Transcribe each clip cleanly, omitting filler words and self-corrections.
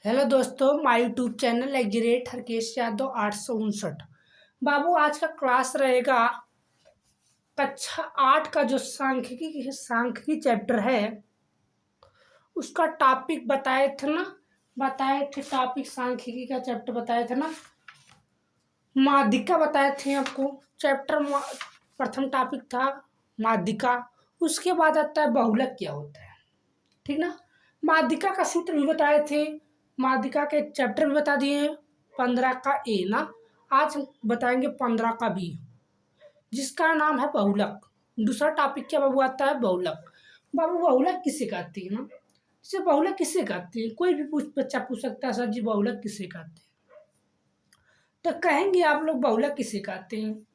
Hello दोस्तों, my YouTube channel एग्रेट Harkesh Yadav 859। बाबू आज का क्लास रहेगा कक्षा 8 का जो सांख्यिकी चैप्टर है उसका टॉपिक बताए थे टॉपिक सांख्यिकी का चैप्टर बताए थे ना। माध्यिका बताए थे आपको। प्रथम टॉपिक था माध्यिका। उसके बाद आता है बहुलक क्या होता है, ठीक ना। माध्यिका का सूत्र भी बताए थे, माध्यिका के चैप्टर भी बता दिए हैं। 15 का ए ना, आज हम बताएंगे 15 का बी, जिसका नाम है बहुलक। दूसरा टॉपिक क्या बाबू आता है, बहुलक। बाबू बहुलक किसे कहते हैं ना, जैसे बहुलक किसे कहते हैं, कोई भी बच्चा पूछ सकता है, सर जी बहुलक किसे कहते हैं। तो कहेंगे आप लोग बहुलक किसे कहते हैं।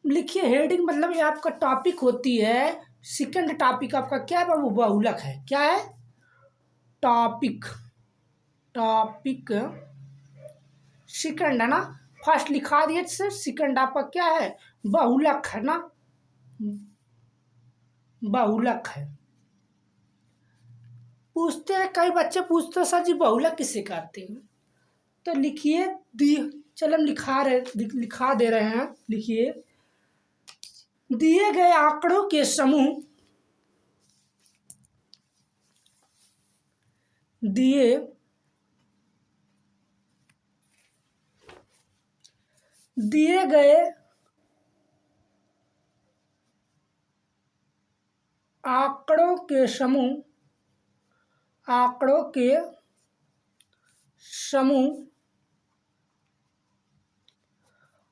लिखिए हेडिंग, मतलब ये आपका टॉपिक होती है। सेकंड टॉपिक आपका क्या है बाबू, बहुलक है। क्या है टॉपिक, टॉपिक सेकंड है ना। फर्स्ट लिखा दिए सर, सेकंड आपका क्या है, बहुलक है ना, बहुलक है। पूछते हैं, कई बच्चे पूछते हैं सर जी बहुलक किसे कहते हैं। तो लिखिए चल हम लिखा दे रहे हैं। लिखिए दिए गए आंकड़ों के समूह, दिए गए आंकड़ों के समूह, आंकड़ों के समूह,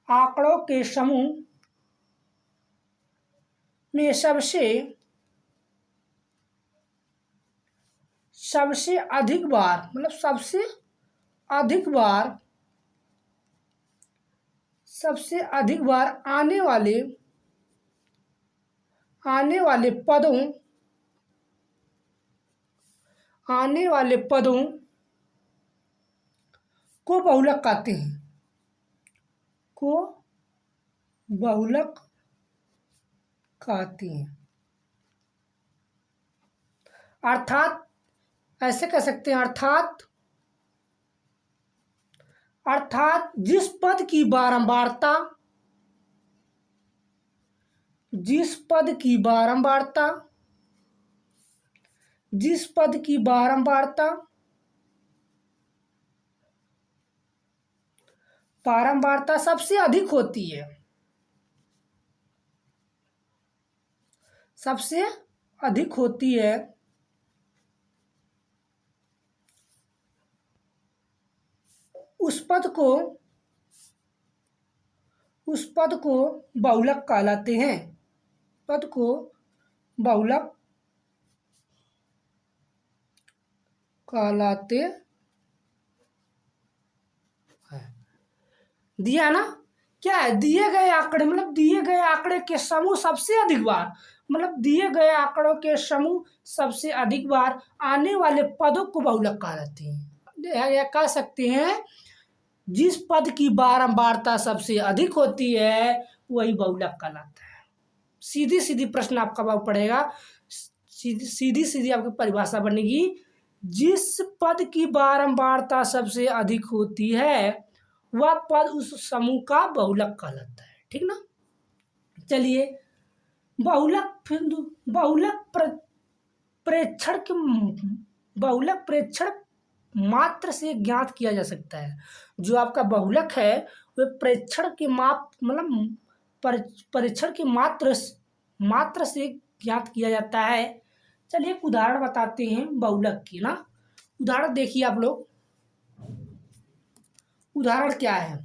आंकड़ों के समूह में सबसे अधिक बार, मतलब सबसे अधिक बार आने वाले पदों को बहुलक कहते हैं, को बहुलक कहते हैं। अर्थात ऐसे कह सकते हैं, अर्थात जिस पद की बारंबारता, जिस पद की बारंबारता सबसे अधिक होती है, सबसे अधिक होती है, उस पद को बहुलक कहलाते हैं। पद को बहुलक कहलाते हैं। दिया ना, क्या है, दिए गए आंकड़े, मतलब दिए गए आंकड़े के समूह सबसे अधिक बार, मतलब दिए गए आंकड़ों के समूह सबसे अधिक बार आने वाले पदों को बहुलक कहलाते हैं। या कह सकते हैं जिस पद की बारंबारता सबसे अधिक होती है वही बहुलक कहलाता है। सीधी सीधी प्रश्न आपका बाबू पड़ेगा, सीधी आपकी परिभाषा बनेगी। जिस पद की बारंबारता सबसे अधिक होती है वह पद उस समूह का बहुलक कहलाता है, ठीक ना। चलिए बहुलक प्रेक्षण मात्र से ज्ञात किया जा सकता है। जो आपका बहुलक है वह प्रेक्षण के माप, मतलब परीक्षण के मात्र से ज्ञात किया जाता है। चलिए एक उदाहरण बताते हैं बहुलक की ना। उदाहरण देखिए आप लोग, उदाहरण क्या है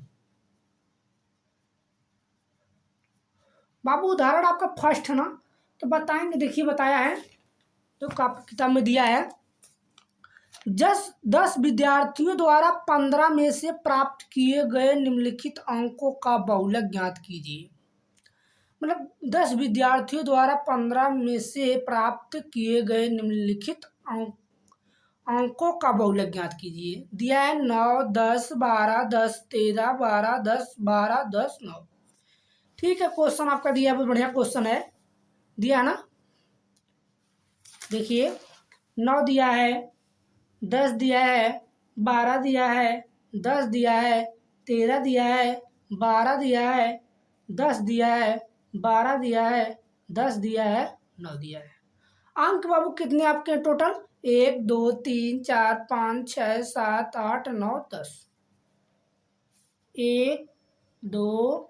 बाबू, उदाहरण आपका फर्स्ट है ना, तो बताएंगे। देखिए बताया है, तो किताब में दिया है 10 विद्यार्थियों द्वारा 15 में से प्राप्त किए गए निम्नलिखित अंकों का बहुलक ज्ञात कीजिए। मतलब 10 विद्यार्थियों द्वारा 15 में से प्राप्त किए गए निम्नलिखित अंकों का बहुलक ज्ञात कीजिए। दिया है 9, 10, 12, 10, 13, 12, 10, 12, 10, 9। ठीक है, क्वेश्चन आपका दिया है, बहुत बढ़िया क्वेश्चन है। दिया ना, देखिए 9 दिया है, 10 दिया है, 12 दिया है, 10 दिया है, 13 दिया है, 12 दिया है, 10 दिया है, 12 दिया है, 10 दिया है, 9 दिया है। अंक बाबू कितने आपके टोटल? 1 2 3 4 5 6 7 8 9 10। 1 2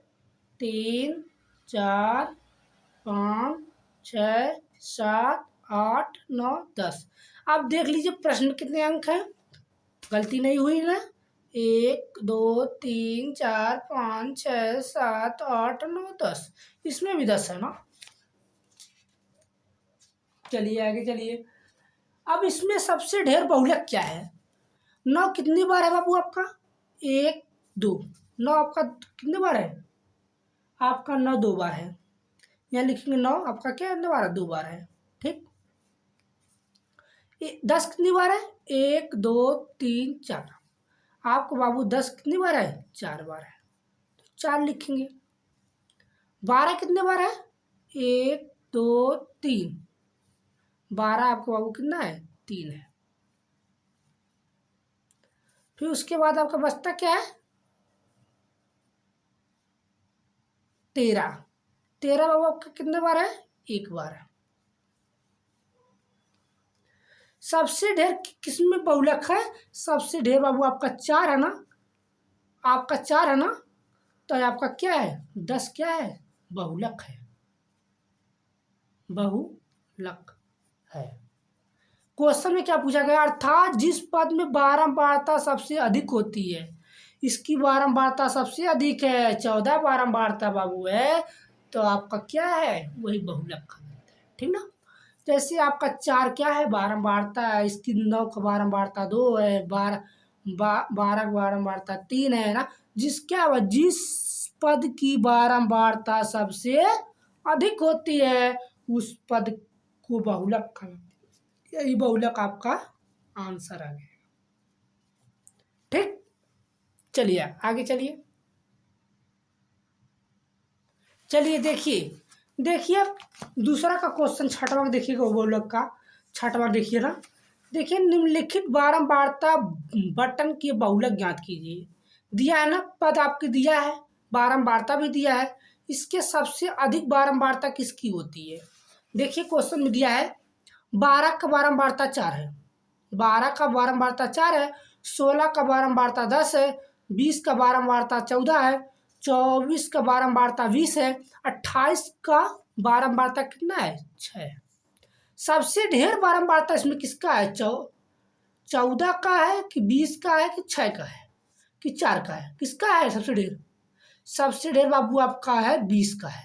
3 4 5 6 7 8 9 10। अब देख लीजिए प्रश्न में कितने अंक हैं, गलती नहीं हुई ना? 1 2 3 4 5 6 7 8 9 10, इसमें भी 10 है ना। चलिए आगे चलिए। अब इसमें सबसे ढेर बहुलक क्या है? 9 कितनी बार है बाबू आपका? 1 2। 9 आपका कितने बार है? आपका 9 2 बार है। यहाँ लिखेंगे 9 आपका क्या है, 2 बार है। ठीक। 10 कितनी बार है? 1 2 3 4। आपको बाबू 10 कितनी बार है? 4 बार है, तो 4 लिखेंगे। 12 कितने बार है? 1 2 3। 12 आपको बाबू कितना है? 3 है। फिर उसके बाद आपका बचता क्या है? 13। 13 बाबू आपका कितने बार है? 1 बार है। सबसे ढेर किस में बहुलक है? सबसे ढेर बाबू आपका 4 है ना, आपका 4 है ना, तो आपका क्या है? 10 क्या है? बहुलक है, बहुलक है। क्वेश्चन में क्या पूछा गया? अर्थात जिस पद में बारंबारता सबसे अधिक होती है, इसकी बारंबारता सबसे अधिक है, 14 बारंबारता बाबू है, तो आपका क्या है? वही बहुलक कहलाता है। ठीक ना। जैसे आपका 4 क्या है? बारंबारता है, इसकी 9 का बारंबारता 2 है, 12 का बारंबारता 3 है ना। जिस पद की बारंबारता सबसे अधिक होती है उस पद को बहुलक कहलाते हैं। यही बहुलक आपका आंसर आ गया। ठीक। चलिए आगे चलिए। चलिए देखिए, देखिए दूसरा का क्वेश्चन छठवां देखिएगा, बहुलक का छठवां देखिए ना। देखिए निम्नलिखित बारंबारता बटन के बहुलक ज्ञात कीजिए। दिया है ना, पद आपके दिया है, बारंबारता भी दिया है। इसके सबसे अधिक बारंबारता किसकी होती है? देखिए क्वेश्चन में दिया है 12 का बारंबारता 4 है, 12 का बारंबारता 4 है, 16 का बारंबारता 10 है, 20 का बारंबारता 14 है, 24 का बारंबारता 20 है, 28 का बारंबारता कितना है? 6 है। सबसे ढेर बारंबारता इसमें किसका है? 14 का है कि 20 का है कि 6 का है कि 4 का है? किसका है सबसे ढेर? सबसे ढेर बाबू आपका है 20 का है।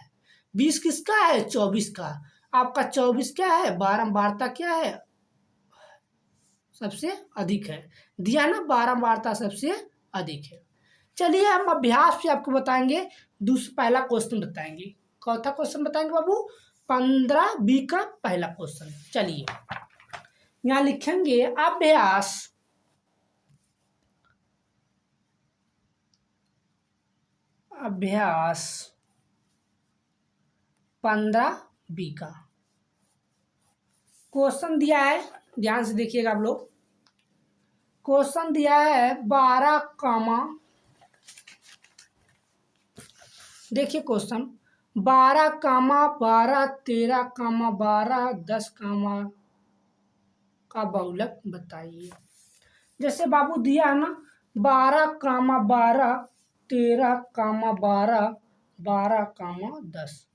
20 किसका है? 24 का। आपका 24 क्या है? बारंबारता क्या है? सबसे अधिक है। दिया ना, बारंबारता सबसे अधिक है। चलिए हम अभ्यास से आपको बताएंगे। पहला क्वेश्चन बताएंगे। चौथा क्वेश्चन बताएंगे बाबू 15 बी का पहला क्वेश्चन। चलिए यहाँ लिखेंगे अभ्यास, अभ्यास 15 बी का क्वेश्चन दिया है। ध्यान से देखिएगा आप लोग। क्वेश्चन दिया है 12 कामा, देखिए क्वेश्चन 12 कामा 12 13 कामा 12 10 कामा का बहुलक बताइए। जैसे बाबू दिया है ना 12 कामा 12 13 कामा 12 12 कामा 10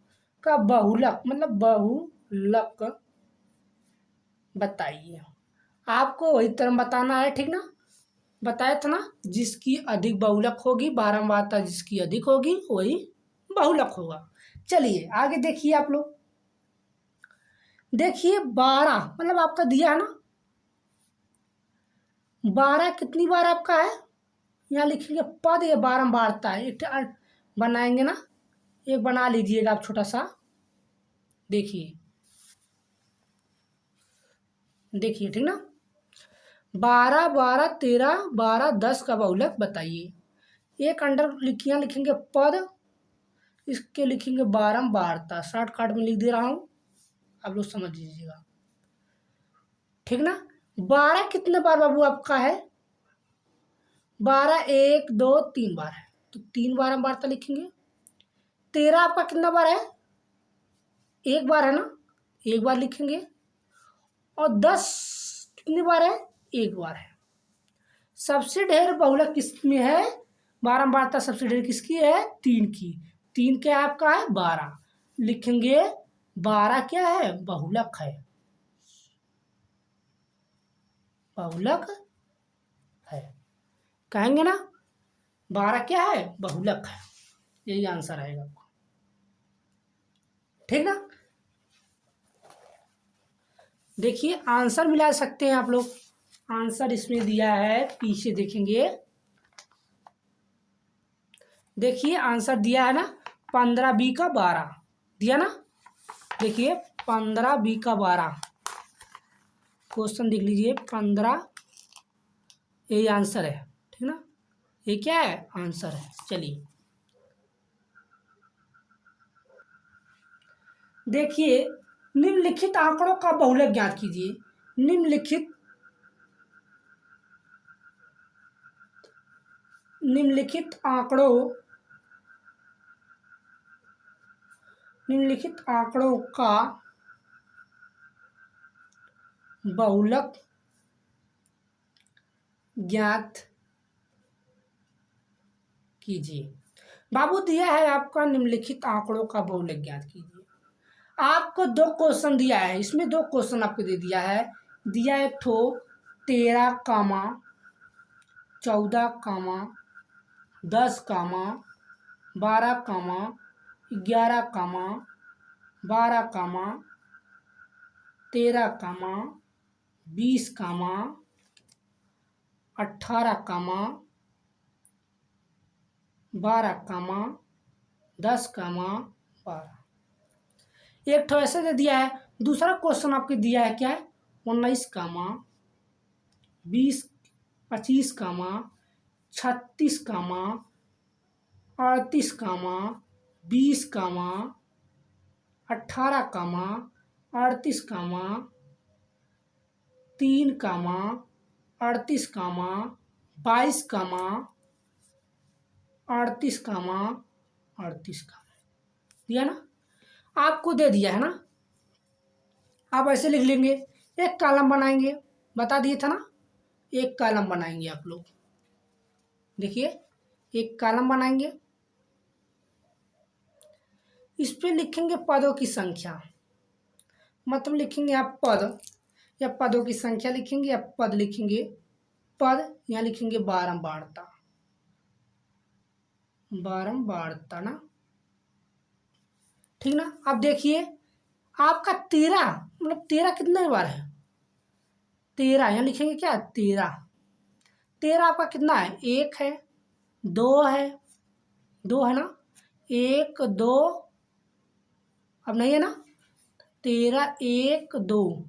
का बहुलक मतलब बहुलक बताइए। आपको वही तरह बताना है। ठीक ना, बताया था ना, जिसकी अधिक बहुलक होगी, बारंबारता जिसकी अधिक होगी वही बहुलक होगा। चलिए आगे देखिए आप लोग। देखिए 12 मतलब आपका दिया है ना, 12 कितनी बार आपका है? यहाँ लिखेंगे पद या बारंबारता है, एक बनाएंगे ना, एक बना लीजिएगा आप छोटा सा। देखिए देखिए ठीक ना, 12 12 13 12 10 का बहुलक बताइए। एक अंडर लिखिया लिखेंगे पद, इसके लिखेंगे बारंबारता, शॉर्टकट में लिख दे रहा हूँ, आप लोग समझ लीजिएगा। ठीक ना। 12 कितने बार बाबू आपका है? 12 1 2 3 बार है, तो 3 बार हम वार्ता लिखेंगे। 13 आपका कितना बार है? एक बार है ना, एक बार लिखेंगे। और 10 कितनी बार है? एक बार है। सबसे ढेर बहुलक किस में है? बारंबारता सबसे ढेर किसकी है? 3 की। 3 क्या आपका है? 12 लिखेंगे। 12 क्या है? बहुलक है, बहुलक है, कहेंगे ना। 12 क्या है? बहुलक है। यही आंसर आएगा आपको, ठीक ना। देखिए आंसर मिला सकते हैं आप लोग। आंसर इसमें दिया है, पीछे देखेंगे। देखिए आंसर दिया है ना, 15 बी का 12 दिया ना। देखिए 15 बी का 12 क्वेश्चन देख लीजिए। 15 ये आंसर है, ठीक ना। ये क्या है? आंसर है। चलिए देखिए, निम्नलिखित आंकड़ों का बहुलक ज्ञात कीजिए। निम्नलिखित निम्नलिखित आंकड़ों निम्नलिखित आंकड़ों का बहुलक ज्ञात कीजिए। बाबू दिया है आपका, निम्नलिखित आंकड़ों का बहुलक ज्ञात कीजिए। आपको 2 क्वेश्चन दिया है, इसमें 2 क्वेश्चन आपको दे दिया है। दिया एक ठो 13 कामा 14 कामा 10 कामा 12 कामा 11 कामा 12 कामा 13 कामा 20 कामा 18 कामा 12 कामा 10 कामा 12। एक तो ऐसे दे दिया है। दूसरा क्वेश्चन आपके दिया है क्या है? 19 कामा 20 25 कामा 36 कामा 38 कामा 20 कामा 18 कामा 38 कामा 3 कामा 38 कामा 22 कामा 38 कामा 38 कामा दिया ना, आपको दे दिया है ना। आप ऐसे लिख लेंगे, एक कॉलम बनाएंगे, बता दिए था ना। एक कॉलम बनाएंगे आप लोग। देखिए एक कॉलम बनाएंगे, इस पे लिखेंगे पदों की संख्या। मतलब लिखेंगे आप पद, या पदों की संख्या लिखेंगे, या पद लिखेंगे। पद यहाँ लिखेंगे बारंबारता, बारंबारता ना, ठीक ना। अब देखिए आपका 13, मतलब 13 कितने बार है? 13 यहाँ लिखेंगे क्या? 13। 13 आपका कितना है? 1 है, 2 है, 2 है ना, 1 2, अब नहीं है ना। 13 1 2,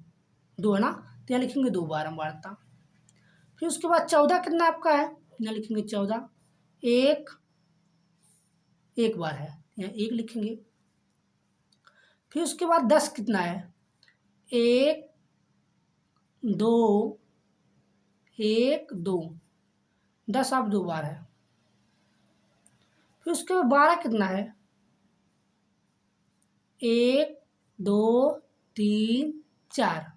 2 है ना, तो यहाँ लिखेंगे 2 बारंबारता। फिर उसके बाद 14 कितना आपका है? यहाँ लिखेंगे 14, 1 बार है, यहाँ 1 लिखेंगे। फिर उसके बाद 10 कितना है? 1 2 1 2, 10 आप 2 बार है। फिर उसके बाद 12 कितना है? 1 2 3 4,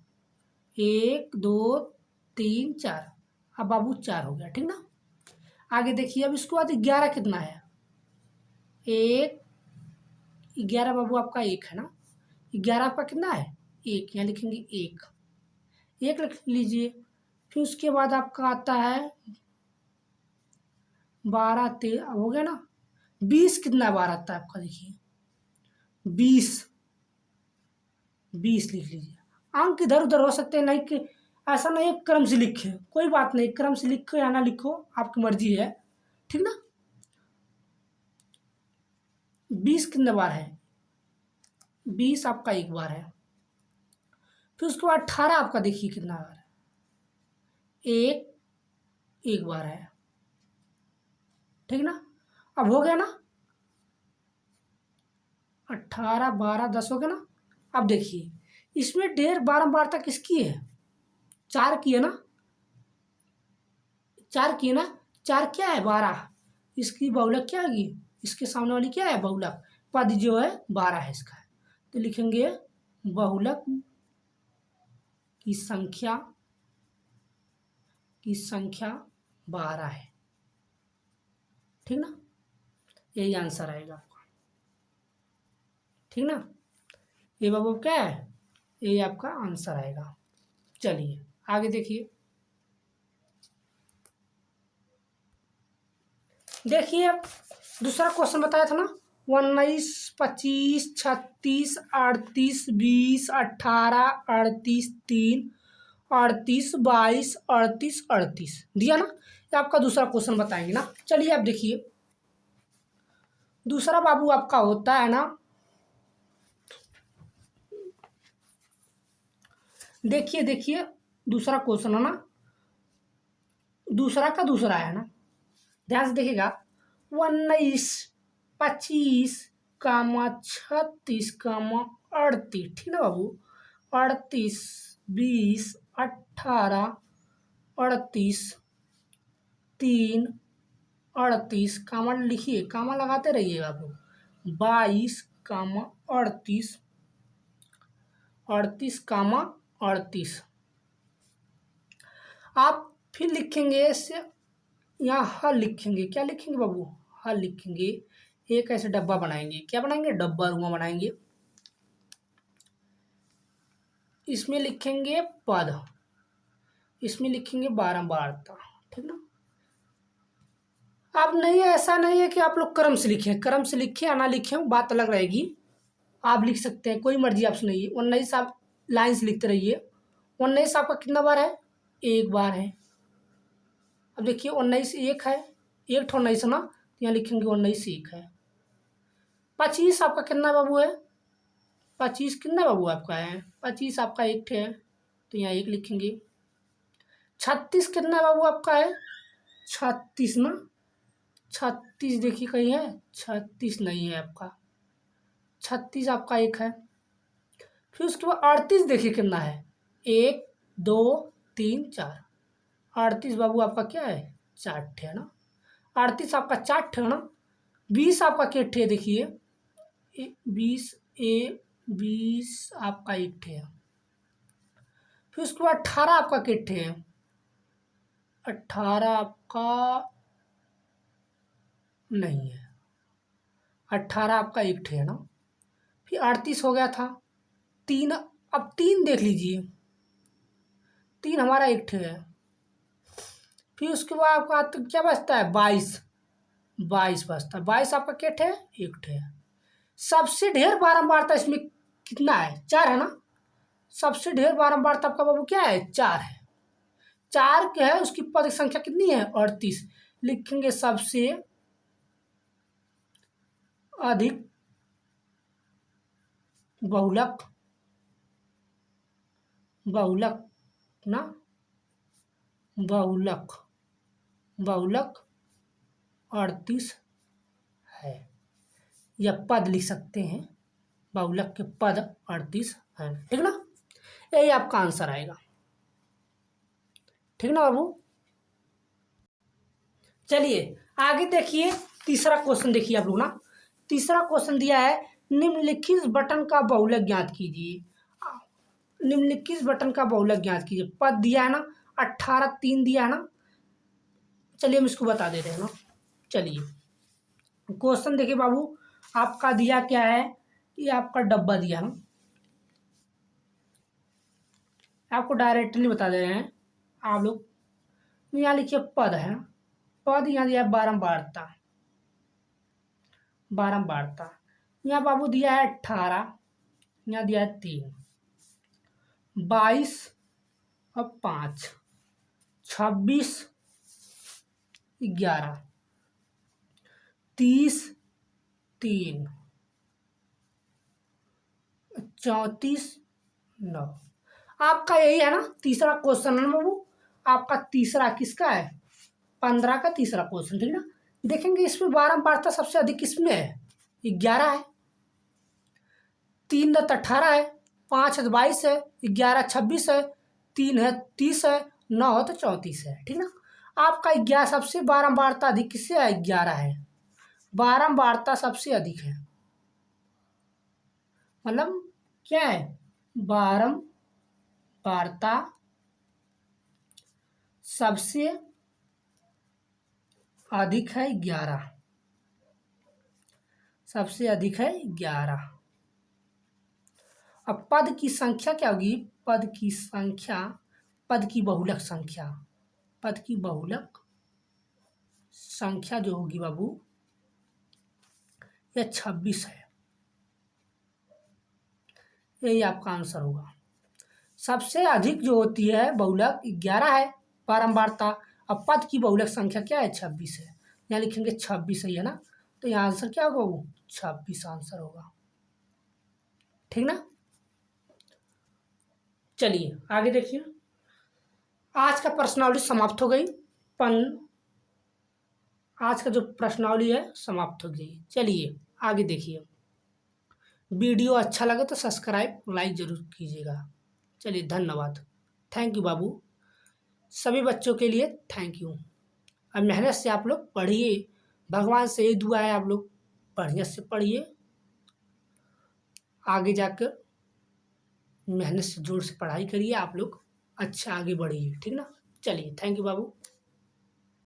1 2 3 4, अब बाबू 4 हो गया, ठीक ना। आगे देखिए, अब इसके बाद 11 कितना है? 1 11 बाबू आपका 1 है ना। 11 आपका कितना है? 1, यहाँ लिखेंगे 1, 1 लिख लीजिए। फिर उसके बाद आपका आता है 12 13, हो गया ना। 20 कितना बार आता है आपका? देखिए 20, 20 लिख लीजिए। अंक इधर उधर हो सकते हैं, नहीं कि ऐसा नहीं क्रम से लिखे, कोई बात नहीं, क्रम से लिखो या ना लिखो आपकी मर्जी है, ठीक ना। 20 कितने बार है? 20 आपका 1 बार है। फिर उसके बाद 18 आपका देखिए कितना बार है? 1 बार है, ठीक ना। अब हो गया ना, 18 12 10 हो गया ना। अब देखिए इसमें ढेर बारंबारता किसकी है? 4 की है ना, 4 की है ना। 4 क्या है 12, इसकी बहुलक क्या आएगी, इसके सामने वाली क्या है बहुलक, पद जो है 12 है इसका, तो लिखेंगे बहुलक की संख्या 12 है। ठीक ना, यही आंसर आएगा आपका। ठीक ना, ये बाबू क्या है, ये आपका आंसर आएगा। चलिए आगे देखिए, देखिए दूसरा क्वेश्चन बताया था ना, 19, 25, 36, 38, 20, 18, 38, 3, 38, 22, 38, 38 दिया ना, ये आपका दूसरा क्वेश्चन बताएंगे ना। चलिए आप देखिए, दूसरा बाबू आपका होता है ना, देखिए दूसरा क्वेश्चन है ना, दूसरा का दूसरा है ना, ध्यान से देखिएगा, 19, 25, 36, 38, ठीक ना बाबू, 38, 20, 18, 38, 3, 38 कामा लिखिए, कामा लगाते रहिएगा आप लोग, 22, 38, 38, 38 आप फिर लिखेंगे इससे, यहाँ हल लिखेंगे, क्या लिखेंगे बाबू, हल लिखेंगे, एक ऐसे डब्बा बनाएंगे, क्या बनाएंगे, डब्बा रुआ बनाएंगे, इसमें लिखेंगे पद, इसमें लिखेंगे बारंबारता। ठीक ना, अब नहीं है, ऐसा नहीं है कि आप लोग क्रम से लिखें, क्रम से लिखें या ना लिखें बात अलग रहेगी, आप लिख सकते हैं, कोई मर्जी आपसे नहीं है। 19 आप लाइन से लिखते रहिए, 19 आपका कितना बार है, एक बार है। अब देखिए 19 एक है, एक ठो 19 ना, तो यहाँ लिखेंगे 19 एक है। 25 आपका कितना बाबू है, 25 कितना बाबू आपका है, 25 आपका एक है, तो यहाँ एक लिखेंगे। 36 कितना बाबू आपका है, 36 ना, 36 देखिए कहीं है, 36 नहीं है आपका, 36 आपका एक है। फिर उसके बाद 38 देखिए कितना है, 1, 2, 3, 4, 38 बाबू आपका क्या है, 4 ठे है ना, 38 आपका 4 ठे है ना। 20 आपका कितने है देखिए, 20 आपका एक ठे है। फिर उसके बाद 18 आपका कितने है, 18 आपका नहीं है, 18 आपका एक ठे है ना। फिर 38 हो गया था, 3, अब 3 देख लीजिए, 3 हमारा एक ठे है। फिर उसके बाद आपका तो क्या बचता है, 22 बचता है, 22 आपका क्या ठे, एक ठे है। सबसे ढेर बारंबारता इसमें कितना है, 4 है ना, सबसे ढेर बारंबारता आपका बाबू क्या है, 4 है। 4 क्या है, उसकी पद संख्या कितनी है, 38, लिखेंगे सबसे अधिक बहुलक, बहुलक ना, बहुलक 38 है, या पद लिख सकते हैं, बहुलक के पद 38 है। ठीक ना, यही आपका आंसर आएगा। ठीक ना बाबू, चलिए आगे देखिए, तीसरा क्वेश्चन देखिए आप लोग ना, तीसरा क्वेश्चन दिया है, निम्नलिखित बटन का बहुलक ज्ञात कीजिए, निम्नलिखित बटन का बहुलक ज्ञात कीजिए, पद दिया है ना, 18, 3 दिया है ना। चलिए हम इसको बता देते हैं ना, चलिए क्वेश्चन देखिए बाबू, आपका दिया क्या है, ये आपका डब्बा दिया है, आपको डायरेक्टली बता दे रहे हैं आप लोग। यहाँ लिखिए पद है, पद यहाँ दिया है बारंबारता, बारंबारता, यहाँ बाबू दिया है 18, यहाँ दिया है 3, 22 और 5, 26, 11, 30, 3, 34, 9, आपका यही है ना तीसरा क्वेश्चन है बाबू, आपका तीसरा किसका है, 15 का तीसरा क्वेश्चन। ठीक ना, देखेंगे इसमें बारंबारता सबसे अधिक किसमें है, 11 है, 3 है 18 है, 5 है 22 है, 11 26 है, 3 है 30 है, 9 है तो 34 है। ठीक ना, आपका 11 सबसे बारंबारता अधिक किससे है? 11 है। बारंबारता सबसे अधिक है, मतलब क्या है? बारंबारता सबसे अधिक है 11, सबसे अधिक है 11। अब पद की संख्या क्या होगी? पद की संख्या, पद की बहुलक संख्या, पद की बहुलक संख्या जो होगी बाबू, यह 26 है। यही आपका आंसर होगा। सबसे अधिक जो होती है बहुलक 11 है बारंबारता। अब पद की बहुलक संख्या क्या है? 26 है। यहाँ लिखेंगे 26 है ना, तो यहाँ आंसर क्या होगा? वो 26 आंसर होगा। ठीक ना? चलिए आगे देखिए। आज का प्रश्नावली समाप्त हो गई। आज का जो प्रश्नावली है समाप्त हो गई। चलिए आगे देखिए। वीडियो अच्छा लगे तो सब्सक्राइब लाइक जरूर कीजिएगा। चलिए धन्यवाद। थैंक यू बाबू। सभी बच्चों के लिए थैंक यू। अब मेहनत से आप लोग पढ़िए। भगवान से यही दुआ है, आप लोग बढ़िया से पढ़िए, आगे जाकर मेहनत से जोर से पढ़ाई करिए, आप लोग अच्छा आगे बढ़िए। ठीक ना? चलिए थैंक यू बाबू।